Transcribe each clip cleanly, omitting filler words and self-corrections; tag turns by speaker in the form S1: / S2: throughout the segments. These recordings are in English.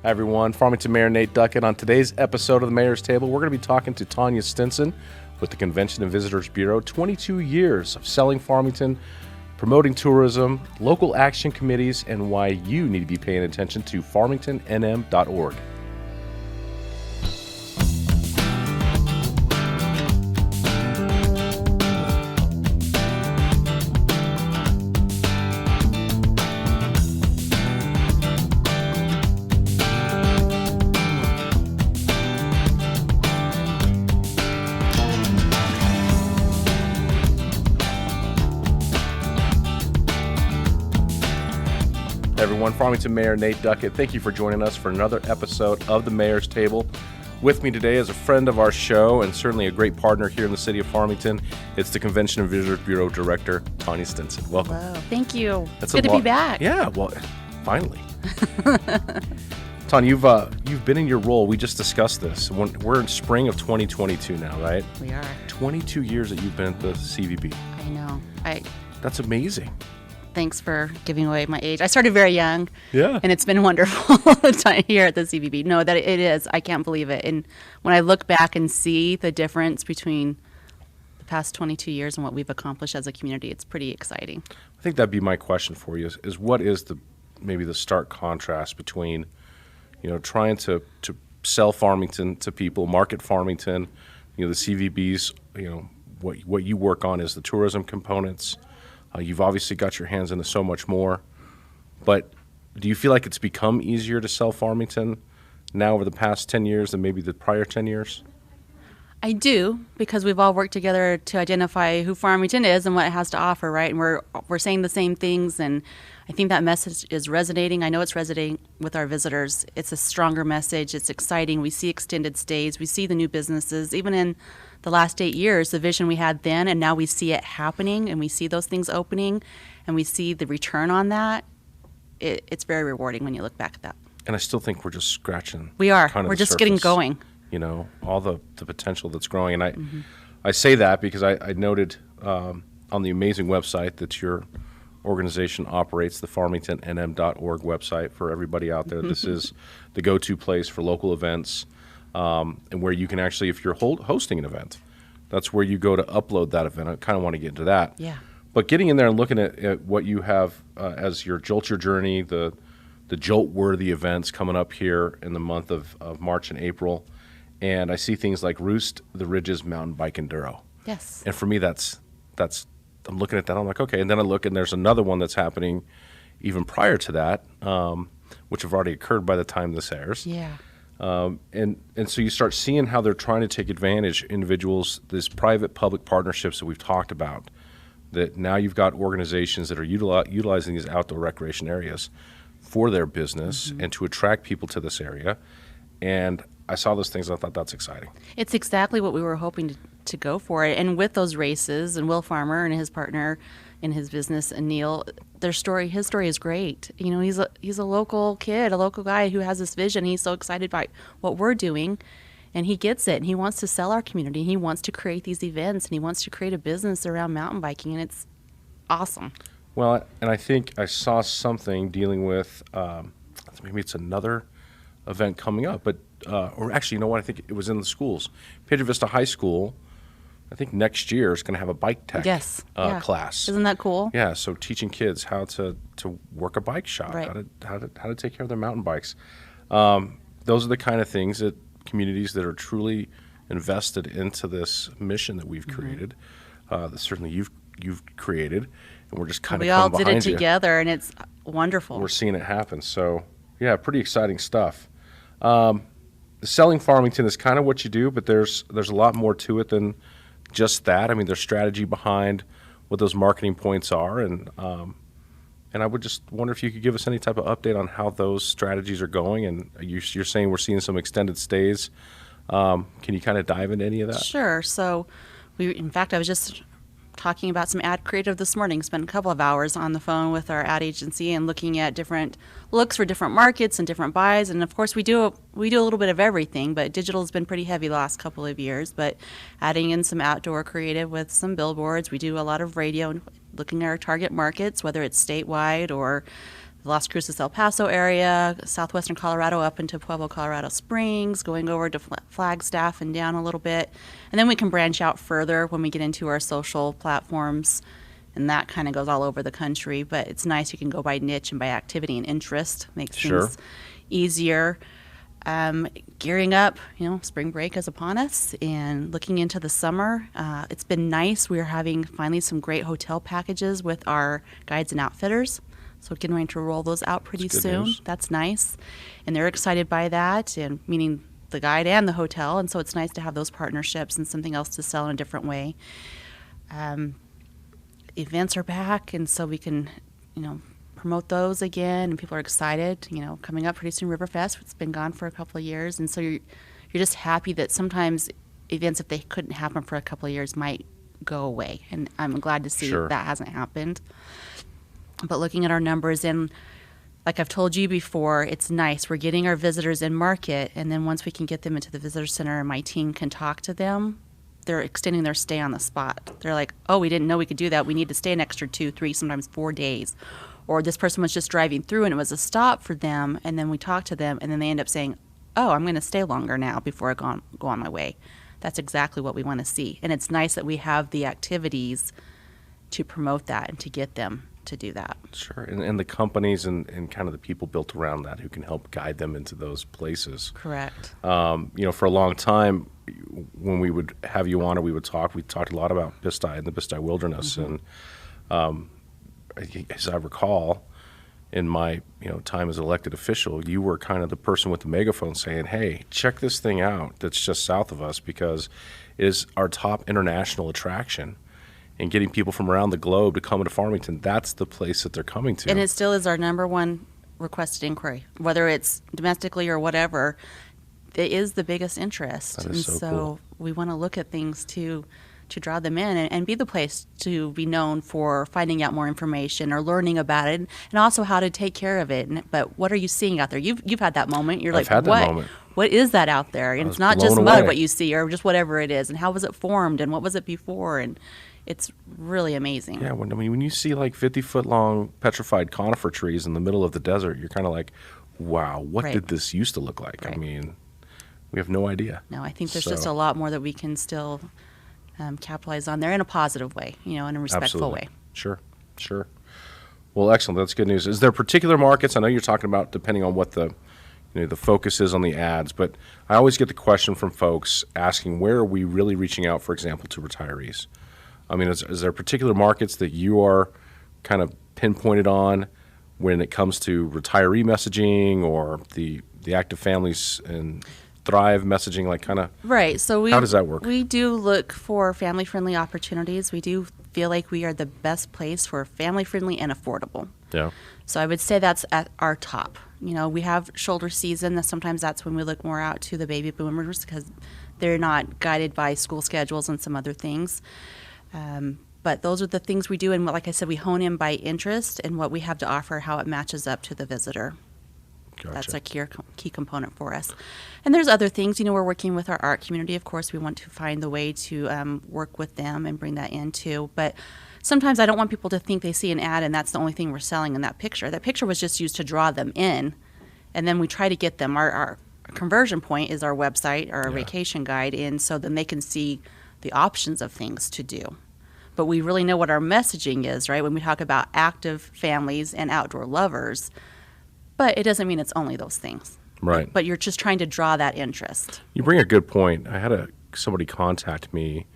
S1: Hi everyone, Farmington Mayor Nate Duckett. On today's episode of the Mayor's Table, we're going to be talking to Tonya Stinson with the Convention and Visitors Bureau. 22 years of selling Farmington, promoting tourism, local action committees, and why you need to be paying attention to farmingtonnm.org. Everyone, Farmington Mayor Nate Duckett, thank you for joining us for another episode of the Mayor's Table. With me today is a friend of our show and certainly a great partner here in the city of Farmington. It's the Convention and Visitors Bureau Director, Tonya Stinson. Welcome.
S2: Hello. Thank you.
S1: It's
S2: good to be back.
S1: Yeah, well, finally. Tonya, you've been in your role. We just discussed this. We're in spring of 2022 now, right?
S2: We are.
S1: 22 years that you've been at the CVB.
S2: I know.
S1: That's amazing.
S2: Thanks for giving away my age. I started very young.
S1: Yeah.
S2: And it's been wonderful time here at the CVB. No, that it is. I can't believe it. And when I look back and see the difference between the past 22 years and what we've accomplished as a community, it's pretty exciting.
S1: I think that'd be my question for you is what is maybe the stark contrast between, trying to sell Farmington to people, market Farmington, the CVB's, what you work on is the tourism components. You've obviously got your hands into so much more, but do you feel like it's become easier to sell Farmington now over the past 10 years than maybe the prior 10 years?
S2: I do, because we've all worked together to identify who Farmington is and what it has to offer, right? And we're saying the same things, and I think that message is resonating. I know it's resonating with our visitors. It's a stronger message. It's exciting. We see extended stays. We see the new businesses. Even in the last 8 years, the vision we had then, and now we see it happening, and we see those things opening, and we see the return on that. It's very rewarding when you look back at that.
S1: And I still think we're just scratching.
S2: We are.
S1: Kind of
S2: we're
S1: the
S2: just
S1: surface,
S2: getting going.
S1: All the potential that's growing. And I say that because I noted on the amazing website that your organization operates, the farmingtonnm.org website for everybody out there. This is the go-to place for local events, and where you can actually, if you're hosting an event, that's where you go to upload that event. I kind of want to get into that.
S2: Yeah.
S1: But getting in there and looking at what you have as your Jolt Your Journey, the Jolt-worthy events coming up here in the month of March and April, and I see things like Roost the Ridges Mountain Bike Enduro.
S2: Yes.
S1: And for me, that's I'm looking at that, I'm like, okay. And then I look, and there's another one that's happening even prior to that, which have already occurred by the time this airs.
S2: Yeah.
S1: And so you start seeing how they're trying to take advantage, individuals, these private-public partnerships that we've talked about, that now you've got organizations that are utilizing these outdoor recreation areas for their business and to attract people to this area. And I saw those things, and I thought that's exciting. It's
S2: exactly what we were hoping to go for. And with those races, and Will Farmer and his partner in his business, and Neil, his story is great. He's a local kid, a local guy who has this vision. He's so excited by what we're doing, and he gets it. And he wants to sell our community. He wants to create these events, and he wants to create a business around mountain biking, and it's awesome.
S1: Well, and I think I saw something dealing with maybe it's another event coming up, but or actually, you know what? I think it was in the schools. Pedro Vista High School, I think next year is going to have a bike tech class.
S2: Isn't that cool?
S1: Yeah. So teaching kids how to work a bike shop,
S2: right.
S1: how to take care of their mountain bikes. Those are the kind of things that communities that are truly invested into this mission that we've created, that certainly you've created, and we're just kind of
S2: we all did it together, and it's wonderful.
S1: We're seeing it happen. So yeah, pretty exciting stuff. Selling Farmington is kind of what you do, but there's a lot more to it than just that. I mean, there's strategy behind what those marketing points are, and I would just wonder if you could give us any type of update on how those strategies are going. And you're saying we're seeing some extended stays. Can you kind of dive into any of that?
S2: Sure. So, in fact, I was just talking about some ad creative this morning. Spent a couple of hours on the phone with our ad agency and looking at different looks for different markets and different buys. And of course, we do a little bit of everything, but digital has been pretty heavy the last couple of years. But adding in some outdoor creative with some billboards, we do a lot of radio and looking at our target markets, whether it's statewide or the Las Cruces, El Paso area, southwestern Colorado up into Pueblo, Colorado Springs, going over to Flagstaff and down a little bit. And then we can branch out further when we get into our social platforms, and that kind of goes all over the country. But it's nice you can go by niche and by activity and interest, makes things easier. Gearing up, spring break is upon us, and looking into the summer. It's been nice. We're having finally some great hotel packages with our guides and outfitters. So getting ready to roll those out pretty soon.
S1: News.
S2: That's nice. And they're excited by that, and meaning the guide and the hotel. And so it's nice to have those partnerships and something else to sell in a different way. Events are back, and so we can, promote those again, and people are excited. Coming up pretty soon, Riverfest. It's been gone for a couple of years, and so you're just happy that sometimes events, if they couldn't happen for a couple of years, might go away. And I'm glad to see that hasn't happened. But looking at our numbers, and like I've told you before, it's nice. We're getting our visitors in market, and then once we can get them into the visitor center and my team can talk to them, they're extending their stay on the spot. They're like, oh, we didn't know we could do that. We need to stay an extra 2, 3, sometimes 4 days. Or this person was just driving through and it was a stop for them, and then we talked to them, and then they end up saying, oh, I'm going to stay longer now before I go on my way. That's exactly what we want to see. And it's nice that we have the activities to promote that and to get them to do that.
S1: Sure, and the companies and kind of the people built around that who can help guide them into those places.
S2: Correct.
S1: For a long time, when we would have you on or we talked a lot about Bisti and the Bisti Wilderness. And as I recall, in my time as an elected official, you were kind of the person with the megaphone saying, hey, check this thing out that's just south of us, because it is our top international attraction. And getting people from around the globe to come to Farmington, that's the place that they're coming to.
S2: And it still is our number one requested inquiry, whether it's domestically or whatever. It is the biggest interest.
S1: That is so cool.
S2: We want to look at things to draw them in and be the place to be known for finding out more information or learning about it, and also how to take care of it. But what are you seeing out there? You've had that moment. You're
S1: I've had that moment.
S2: What is that out there? And it's not just mud, what you see, or just whatever it is. And how was it formed? And what was it before? And it's really amazing.
S1: Yeah, when you see like 50-foot long petrified conifer trees in the middle of the desert, you're kind of like, wow, what did this used to look like?
S2: Right.
S1: I mean, we have no idea.
S2: No, I think there's just a lot more that we can still capitalize on there in a positive way, in a respectful way.
S1: Sure. Well, excellent. That's good news. Is there particular markets? I know you're talking about depending on what the focus is on the ads, but I always get the question from folks asking, where are we really reaching out, for example, to retirees? I mean, is there particular markets that you are kind of pinpointed on when it comes to retiree messaging or the active families and Thrive messaging, like kind of
S2: right? So
S1: how does that work?
S2: We do look for family-friendly opportunities. We do feel like we are the best place for family-friendly and affordable.
S1: Yeah.
S2: So I would say that's at our top. We have shoulder season. Sometimes that's when we look more out to the baby boomers because they're not guided by school schedules and some other things. But those are the things we do, and like I said, we hone in by interest and what we have to offer, how it matches up to the visitor.
S1: Gotcha.
S2: That's a key component for us. And there's other things. We're working with our art community. Of course, we want to find the way to work with them and bring that into. But sometimes I don't want people to think they see an ad and that's the only thing we're selling in that picture. That picture was just used to draw them in, and then we try to get them. Our conversion point is our website or our vacation guide in, so then they can see the options of things to do. But we really know what our messaging is, right? When we talk about active families and outdoor lovers. But it doesn't mean it's only those things.
S1: Right.
S2: But you're just trying to draw that interest.
S1: You bring a good point. I had somebody contact me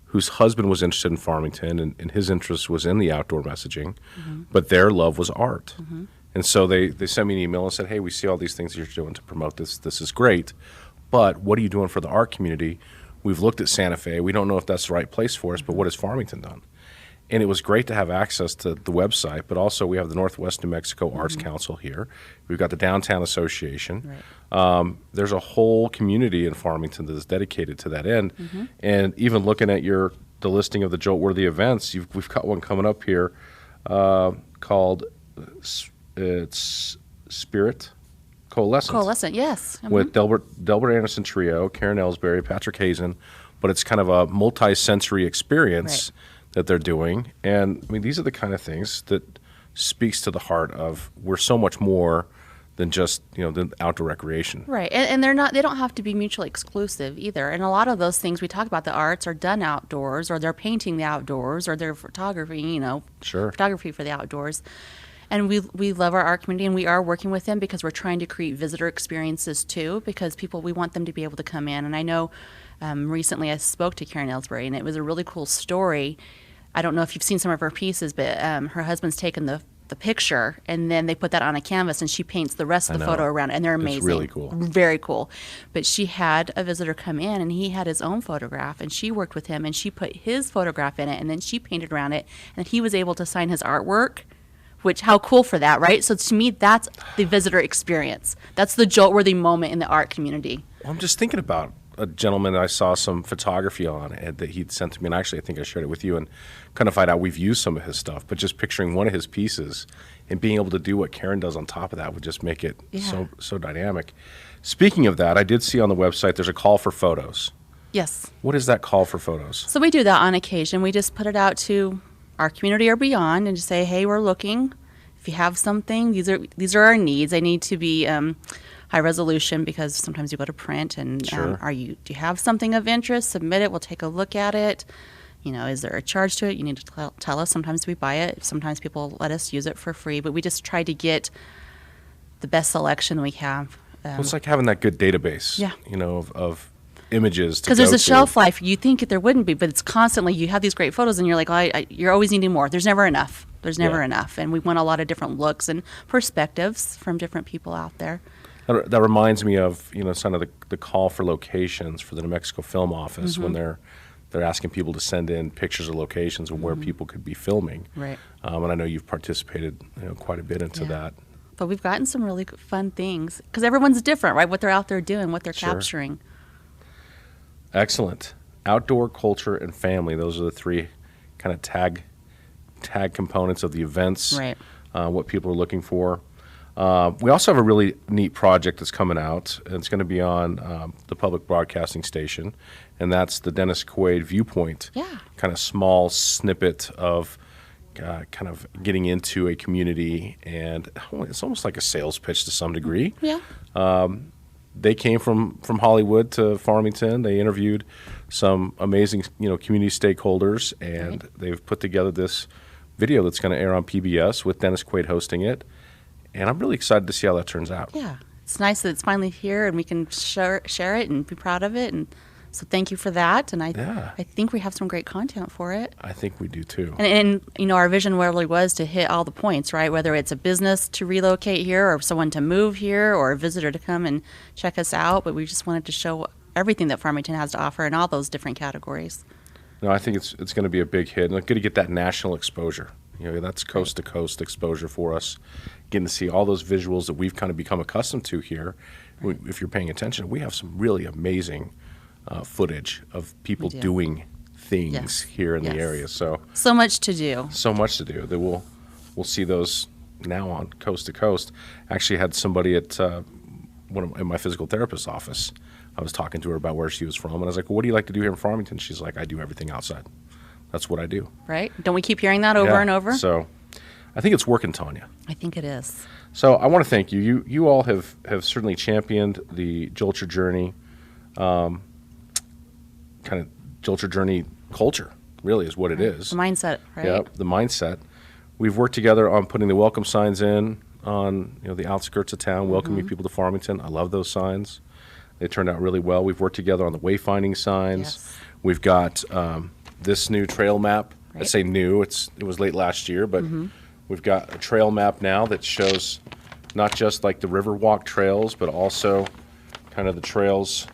S1: whose husband was interested in Farmington, and his interest was in the outdoor messaging, but their love was art. And so they sent me an email and said, hey, we see all these things that you're doing to promote this. This is great. But what are you doing for the art community? We've looked at Santa Fe. We don't know if that's the right place for us, but what has Farmington done? And it was great to have access to the website, but also we have the Northwest New Mexico Arts Council here. We've got the Downtown Association.
S2: Right.
S1: There's a whole community in Farmington that is dedicated to that end. And even looking at the listing of the Jolt-worthy events, we've got one coming up here called Spirit Coalescent.
S2: Yes.
S1: With Delbert Anderson Trio, Karen Ellsbury, Patrick Hazen, but it's kind of a multi-sensory experience that they're doing. And I mean, these are the kind of things that speaks to the heart of we're so much more than just, the outdoor recreation.
S2: Right. And they don't have to be mutually exclusive either. And a lot of those things we talk about, the arts are done outdoors, or they're painting the outdoors, or they're photography,
S1: Sure.
S2: photography for the outdoors. And we love our art community, and we are working with them because we're trying to create visitor experiences too, because we want them to be able to come in. And I know recently I spoke to Karen Ellsbury, and it was a really cool story. I don't know if you've seen some of her pieces, but her husband's taken the picture, and then they put that on a canvas, and she paints the rest of the photo around it, and they're amazing.
S1: It's really cool.
S2: Very cool. But she had a visitor come in, and he had his own photograph, and she worked with him, and she put his photograph in it, and then she painted around it, and he was able to sign his artwork, which, how cool for that, right? So to me, that's the visitor experience. That's the jolt-worthy moment in the art community.
S1: Well, I'm just thinking about a gentleman that I saw some photography on that he'd sent to me, and actually I think I shared it with you, and kind of find out we've used some of his stuff, but just picturing one of his pieces and being able to do what Karen does on top of that would just make it so dynamic. Speaking of that, I did see on the website there's a call for photos.
S2: Yes.
S1: What is that call for photos?
S2: So we do that on occasion. We just put it out to our community or beyond and just say, hey, we're looking. If you have something, these are our needs. They need to be high resolution because sometimes you go to print, and
S1: Sure.
S2: Do you have something of interest? Submit it. We'll take a look at it. Is there a charge to it? You need to tell us. Sometimes we buy it. Sometimes people let us use it for free. But we just try to get the best selection we have.
S1: Well, it's like having that good database,
S2: Yeah.
S1: of images to
S2: Because
S1: go
S2: there's a
S1: to.
S2: shelf life. You think there wouldn't be, but it's constantly, you have these great photos, and you're like, you're always needing more. There's never enough. There's never
S1: Yeah.
S2: enough. And we want a lot of different looks and perspectives from different people out there.
S1: That reminds me of, some of the call for locations for the New Mexico Film Office when they're asking people to send in pictures of locations of where people could be filming.
S2: Right.
S1: And I know you've participated quite a bit into
S2: Yeah.
S1: that.
S2: But we've gotten some really fun things because everyone's different, right? What they're out there doing, what they're
S1: Sure.
S2: capturing.
S1: Excellent. Outdoor, culture, and family. Those are the three kind of tag components of the events.
S2: Right.
S1: What people are looking for. We also have a really neat project that's coming out. And it's going to be on the public broadcasting station, and that's the Dennis Quaid Viewpoint.
S2: Yeah.
S1: Kind of small snippet of kind of getting into a community, and it's almost like a sales pitch to some degree.
S2: Yeah.
S1: They came from Hollywood to Farmington. They interviewed some amazing, community stakeholders, and they've put together this video that's going to air on PBS with Dennis Quaid hosting it. And I'm really excited to see how that turns out.
S2: Yeah. It's nice that it's finally here and we can share it and be proud of it. And so thank you for that. And I think we have some great content for it.
S1: I think we do too.
S2: And our vision really was to hit all the points, right? Whether it's a business to relocate here or someone to move here or a visitor to come and check us out. But we just wanted to show everything that Farmington has to offer in all those different categories.
S1: No, I think it's going to be a big hit. And it's good to get that national exposure. That's coast-to-coast exposure for us. Getting to see all those visuals that we've kind of become accustomed to here. Right. If you're paying attention, we have some really amazing footage of people doing things here in the area. So
S2: much to do.
S1: So much to do. That we'll see those now on coast to coast. Actually, had somebody at in my physical therapist's office. I was talking to her about where she was from, and I was like, "Well, what do you like to do here in Farmington?" She's like, "I do everything outside. That's what I do."
S2: Right? Don't we keep hearing that over and over?
S1: So I think it's working, Tonya.
S2: I think it is.
S1: So I want to thank you. You all have certainly championed the Jolt Your Journey, kind of Jolt Your Journey culture, really is what it is.
S2: The mindset, right?
S1: Yep, the mindset. We've worked together on putting the welcome signs in on the outskirts of town, welcoming people to Farmington. I love those signs. They turned out really well. We've worked together on the wayfinding signs.
S2: Yes.
S1: We've got this new trail map. I
S2: Right.
S1: say new. It was late last year, but we've got a trail map now that shows not just like the Riverwalk trails, but also kind of the trails,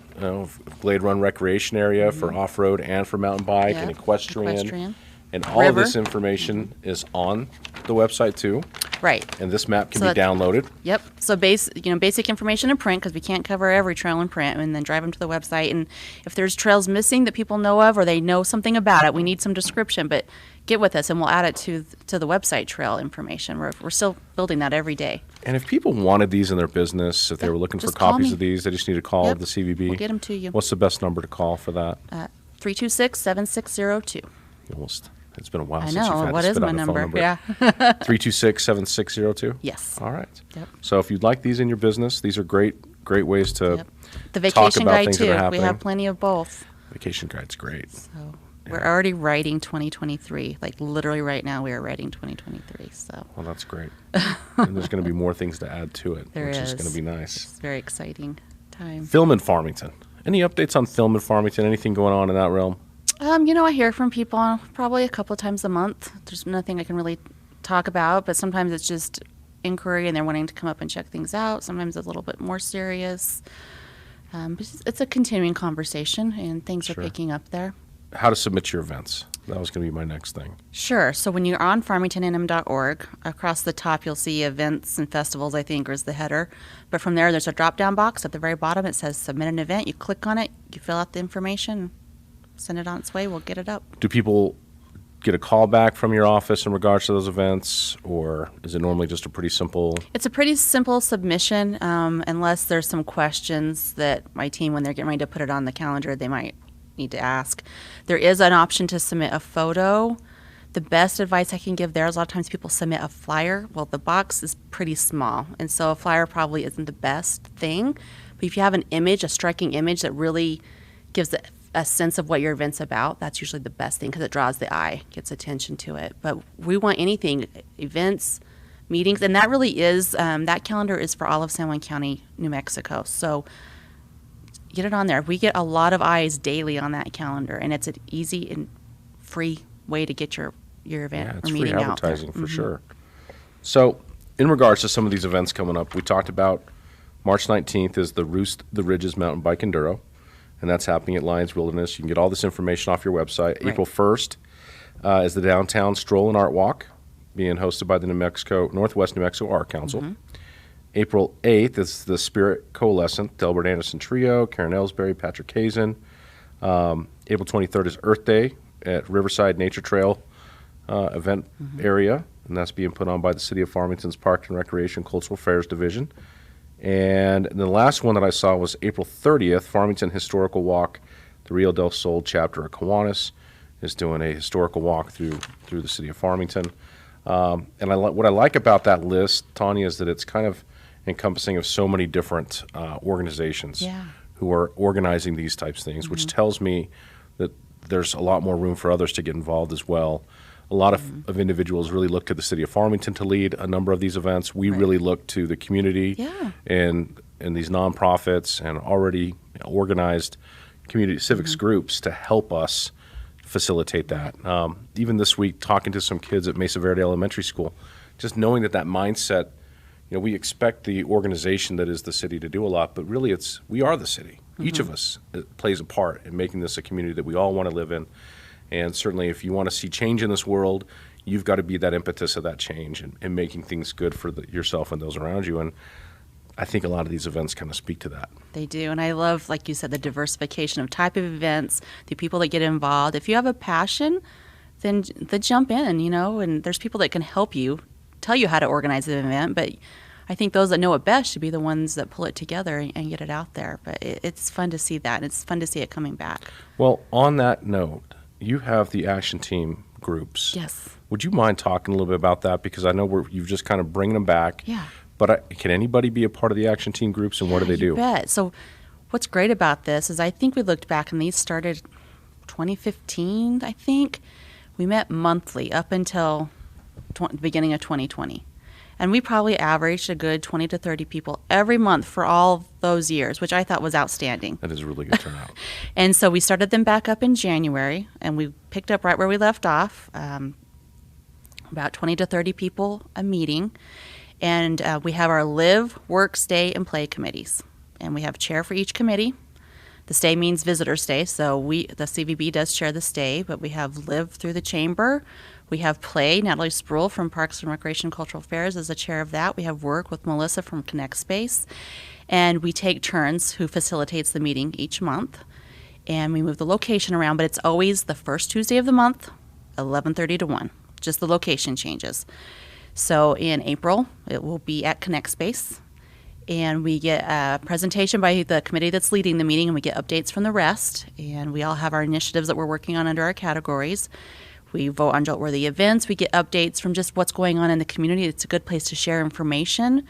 S1: Glade Run Recreation Area for off-road and for mountain bike and equestrian. And all of this information is on the website too.
S2: Right.
S1: And this map can
S2: So
S1: be downloaded.
S2: Yep. So basic information in print because we can't cover every trail in print, and then drive them to the website. And if there's trails missing that people know of or they know something about it, we need some description. But get with us, and we'll add it to the website trail information. We're still building that every day.
S1: And if people wanted these in their business, if they were looking for
S2: just call
S1: copies
S2: me.
S1: of these, they just need to call
S2: Yep.
S1: the CVB.
S2: We'll get them to you.
S1: What's the best number to call for that?
S2: 326-7602.
S1: You almost It's been a while
S2: I
S1: since you've
S2: know.
S1: had
S2: What
S1: to
S2: is
S1: spit
S2: my
S1: out a phone
S2: number?
S1: number.
S2: Yeah.
S1: 326-7602?
S2: Yes.
S1: All right.
S2: Yep.
S1: So if you'd like these in your business, these are great ways to
S2: Yep. The
S1: talk
S2: vacation
S1: about
S2: guide
S1: things that are
S2: too. We
S1: happening.
S2: have plenty of both.
S1: Vacation guide's great.
S2: So we're already writing 2023. Like literally right now, we are writing 2023. So
S1: Well, that's great. And there's going to be more things to add to it,
S2: there
S1: which
S2: is
S1: is going to be nice.
S2: It's a very exciting time.
S1: Film in Farmington. Any updates on film in Farmington? Anything going on in that realm?
S2: I hear from people probably a couple of times a month. There's nothing I can really talk about, but sometimes it's just inquiry and they're wanting to come up and check things out. Sometimes it's a little bit more serious. But it's a continuing conversation, and things are
S1: Sure.
S2: picking up there.
S1: How to submit your events. That was going to be my next thing.
S2: Sure. So when you're on farmingtonnm.org, across the top you'll see events and festivals, I think, is the header. But from there, there's a drop-down box at the very bottom. It says submit an event. You click on it, you fill out the information, send it on its way. We'll get it up.
S1: Do people get a call back from your office in regards to those events, or is it normally just a pretty simple?
S2: It's a pretty simple submission, unless there's some questions that my team, when they're getting ready to put it on the calendar, they might need to ask. There is an option to submit a photo. The best advice I can give there is a lot of times people submit a flyer. Well, the box is pretty small, and so a flyer probably isn't the best thing. But if you have an image, a striking image that really gives a sense of what your event's about, that's usually the best thing because it draws the eye, gets attention to it. But we want anything, events, meetings, and that really is, that calendar is for all of San Juan County, New Mexico. So get it on there. We get a lot of eyes daily on that calendar, and it's an easy and free way to get your event
S1: Yeah,
S2: or
S1: it's free
S2: meeting out there.
S1: advertising for sure. So in regards to some of these events coming up, we talked about March 19th is the Roost the Ridges Mountain Bike Enduro, and that's happening at Lions Wilderness. You can get all this information off your website.
S2: Right.
S1: April 1st is the Downtown Stroll and Art Walk, being hosted by the Northwest New Mexico Art Council. April 8th is the Spirit Coalescent, Delbert Anderson Trio, Karen Ellsbury, Patrick Hazen. April 23rd is Earth Day at Riverside Nature Trail event area, and that's being put on by the City of Farmington's Park and Recreation Cultural Affairs Division. And the last one that I saw was April 30th, Farmington Historical Walk. The Rio del Sol chapter of Kiwanis is doing a historical walk through the city of Farmington. And what I like about that list, Tonya, is that it's kind of encompassing of so many different organizations
S2: Yeah.
S1: who are organizing these types of things, which tells me that there's a lot more room for others to get involved as well. A lot of individuals really look to the city of Farmington to lead a number of these events. We really look to the community
S2: Yeah.
S1: and these nonprofits and already organized community civics groups to help us facilitate that. Even this week, talking to some kids at Mesa Verde Elementary School, just knowing that mindset, we expect the organization that is the city to do a lot, but really we are the city. Each of us plays a part in making this a community that we all want to live in. And certainly if you want to see change in this world, you've got to be that impetus of that change and making things good for yourself and those around you. And I think a lot of these events kind of speak to that.
S2: They do, and I love, like you said, the diversification of type of events, the people that get involved. If you have a passion, then jump in, and there's people that can help you, tell you how to organize an event, but I think those that know it best should be the ones that pull it together and get it out there. But it's fun to see that, and it's fun to see it coming back.
S1: Well, on that note, you have the action team groups.
S2: Yes.
S1: Would you mind talking a little bit about that? Because I know you've just kind of bringing them back.
S2: Yeah.
S1: But can anybody be a part of the action team groups, and what do they do?
S2: You bet. So what's great about this is I think we looked back, and these started 2015, I think. We met monthly up until the beginning of 2020. And we probably averaged a good 20 to 30 people every month for all those years, which I thought was outstanding.
S1: That is a really good turnout.
S2: And so we started them back up in January, and we picked up right where we left off, about 20 to 30 people a meeting. And we have our live, work, stay, and play committees. And we have a chair for each committee. The stay means visitor stay, so the CVB does chair the stay, but we have live through the chamber. We have play. Natalie Spruill from Parks and Recreation Cultural Affairs is the chair of that. We have work with Melissa from Connect Space. And we take turns who facilitates the meeting each month. And we move the location around, but it's always the first Tuesday of the month, 11:30 to 1. Just the location changes. So in April, it will be at Connect Space. And we get a presentation by the committee that's leading the meeting, and we get updates from the rest. And we all have our initiatives that we're working on under our categories. We vote on jolt-worthy events. We get updates from just what's going on in the community. It's a good place to share information.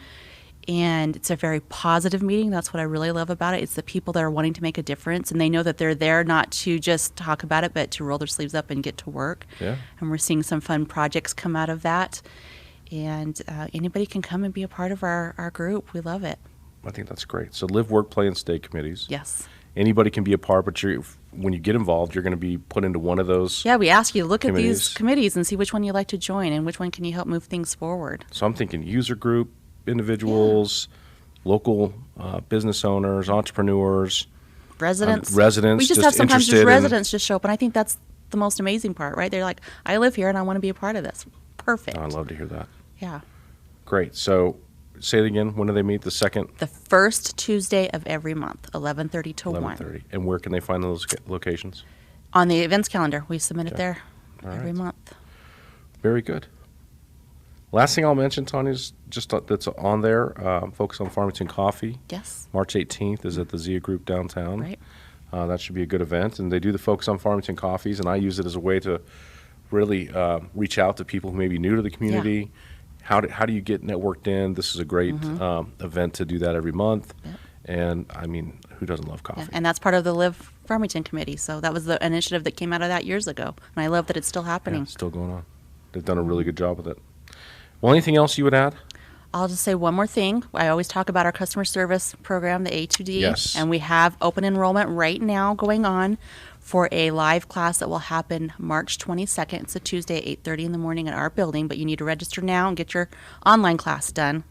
S2: And it's a very positive meeting. That's what I really love about it. It's the people that are wanting to make a difference, and they know that they're there not to just talk about it, but to roll their sleeves up and get to work.
S1: Yeah.
S2: And we're seeing some fun projects come out of that. And anybody can come and be a part of our group. We love it.
S1: I think that's great. So live, work, play, and stay committees.
S2: Yes.
S1: Anybody can be a part, but when you get involved, you're going to be put into one of those.
S2: Yeah, we ask you to look at
S1: committees.
S2: these committees and see which one you'd like to join and which one can you help move things forward.
S1: So I'm thinking user group, individuals, local business owners, entrepreneurs,
S2: Residents.
S1: residents
S2: We just have sometimes
S1: interested
S2: just
S1: in-
S2: residents just show up, and I think that's the most amazing part, right? They're like, I live here and I want to be a part of this. Perfect.
S1: I'd love to hear that.
S2: Yeah.
S1: Great. So say it again. When do they meet? The second?
S2: The first Tuesday of every month, 11:30 to 1.
S1: 11:30. And where can they find those locations?
S2: On the events calendar. We submit it there
S1: All
S2: every
S1: right.
S2: month.
S1: Very good. Last thing I'll mention, Tonya, is just that's on there. Focus on Farmington Coffee.
S2: Yes.
S1: March 18th is at the Zia Group downtown.
S2: Right.
S1: That should be a good event. And they do the Focus on Farmington Coffees, and I use it as a way to really reach out to people who may be new to the community. How do you get networked in? This is a great event to do that every month.
S2: Yep.
S1: And, I mean, who doesn't love coffee?
S2: Yeah, and that's part of the Live Farmington Committee. So that was the initiative that came out of that years ago. And I love that it's still
S1: Yeah,
S2: happening.
S1: it's still going on. They've done a really good job with it. Well, anything else you would add?
S2: I'll just say one more thing. I always talk about our customer service program, the A2D.
S1: Yes.
S2: And we have open enrollment right now going on for a live class that will happen March 22nd. It's a Tuesday at 8:30 in the morning at our building, but you need to register now and get your online class done.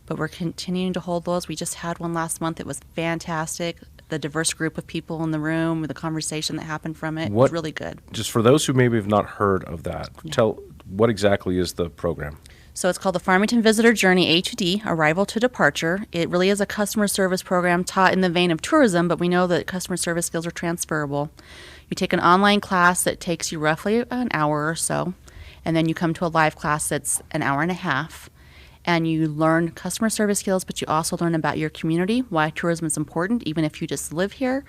S2: But we're continuing to hold those. We just had one last month. It was fantastic. The diverse group of people in the room, the conversation that happened from it was really good.
S1: Just for those who maybe have not heard of that, tell what exactly is the program?
S2: So it's called the Farmington Visitor Journey A2D, Arrival to Departure. It really is a customer service program taught in the vein of tourism, but we know that customer service skills are transferable. You take an online class that takes you roughly an hour or so, and then you come to a live class that's an hour and a half, and you learn customer service skills, but you also learn about your community, why tourism is important, even if you just live here,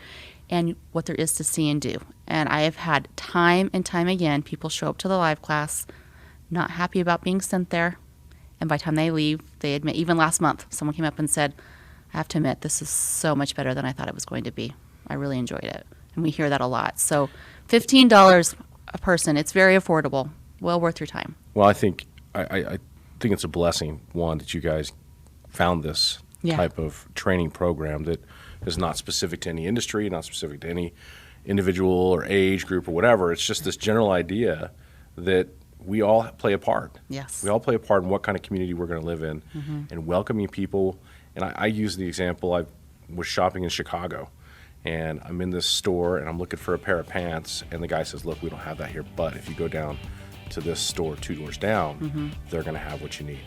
S2: and what there is to see and do. And I have had time and time again people show up to the live class not happy about being sent there. And by the time they leave, they admit, even last month, someone came up and said, I have to admit, this is so much better than I thought it was going to be. I really enjoyed it. And we hear that a lot. So $15 a person, it's very affordable. Well worth your time.
S1: Well, I think it's a blessing, one, that you guys found this type of training program that is not specific to any industry, not specific to any individual or age group or whatever. It's just this general idea that we all play a part.
S2: Yes.
S1: We all play a part in what kind of community we're going to live in, and welcoming people. And I use the example, I was shopping in Chicago, and I'm in this store, and I'm looking for a pair of pants, and the guy says, look, we don't have that here, but if you go down to this store 2 doors down, they're going to have what you need.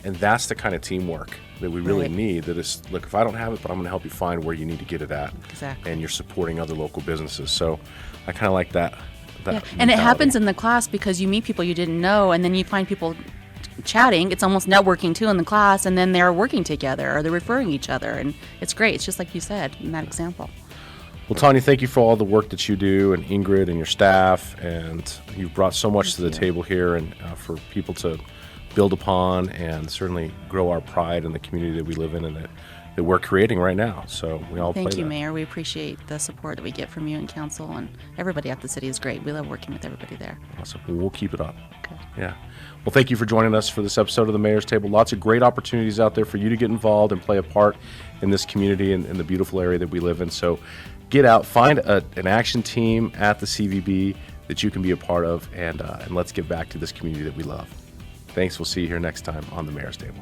S1: And that's the kind of teamwork that we really need, that is, look, if I don't have it, but I'm going to help you find where you need to get it at.
S2: Exactly.
S1: And you're supporting other local businesses. So I kind of like that.
S2: Yeah. And it happens in the class because you meet people you didn't know, and then you find people chatting. It's almost networking too in the class, and then they're working together or they're referring each other, and it's great. It's just like you said in that example.
S1: Well, Tonya, thank you for all the work that you do, and Ingrid and your staff, and you've brought so much to the table here, and for people to build upon and certainly grow our pride in the community that we live in and that we're creating right now. So we all
S2: Thank
S1: play
S2: you,
S1: that.
S2: Mayor. We appreciate the support that we get from you and council, and everybody at the city is great. We love working with everybody there.
S1: Awesome. Well, we'll keep it up.
S2: Okay.
S1: Yeah. Well, thank you for joining us for this episode of the Mayor's Table. Lots of great opportunities out there for you to get involved and play a part in this community and in the beautiful area that we live in. So get out, find an action team at the CVB that you can be a part of, and let's give back to this community that we love. Thanks. We'll see you here next time on the Mayor's Table.